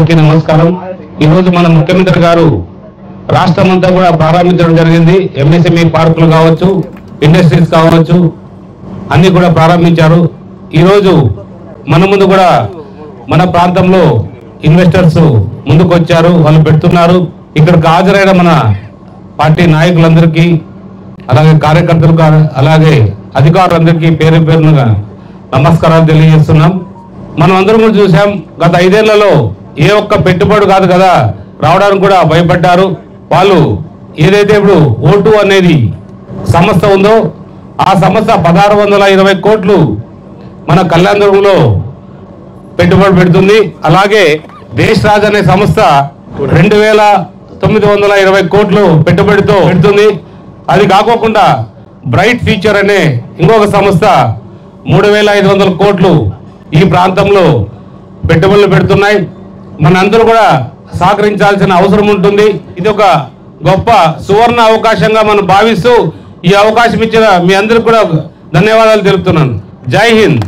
అందరికీ నమస్కారం. ఈ రోజు మన ముఖ్యమంత్రి గారు రాష్ట్రమంతా కూడా ప్రారంభించడం జరిగింది. ఎంఎస్ఎంఈ పార్కులు కావచ్చు, ఇండస్ట్రీస్ కావచ్చు, అన్ని కూడా ప్రారంభించారు. ఈ రోజు మన ముందు కూడా మన ప్రాంతంలో ఇన్వెస్టర్స్ ముందుకు వచ్చారు, వాళ్ళు పెడుతున్నారు. ఇక్కడికి హాజరైన మన పార్టీ నాయకులందరికీ, అలాగే కార్యకర్తలకు, అలాగే అధికారులందరికీ పేరు పేరునుగా నమస్కారాలు తెలియజేస్తున్నాం. మనం అందరం కూడా చూసాం, గత 5 ఏళ్లలో ఏ ఒక్క పెట్టుబడి కాదు కదా రావడానికి కూడా భయపడ్డారు. వాళ్ళు ఏదైతే ఇప్పుడు O2 అనేది సంస్థ ఉందో ఆ సంస్థ 1620 కోట్లు మన కళ్యాణదుర్గంలో పెట్టుబడి పెడుతుంది. అలాగే దేశ్ రాజ్ అనే సంస్థ 2920 కోట్లు పెట్టుబడితో పెడుతుంది. అది కాకోకుండా బ్రైట్ ఫ్యూచర్ అనే ఇంకొక సంస్థ 3500 కోట్లు ఈ ప్రాంతంలో పెట్టుబడులు పెడుతున్నాయి. మనందరూ కూడా సహకరించాల్సిన అవసరం ఉంటుంది. ఇది ఒక గొప్ప సువర్ణ అవకాశంగా మనం భావిస్తూ ఈ అవకాశం ఇచ్చిన మీ అందరికీ కూడా ధన్యవాదాలు తెలుపుతున్నాను. జై హింద్.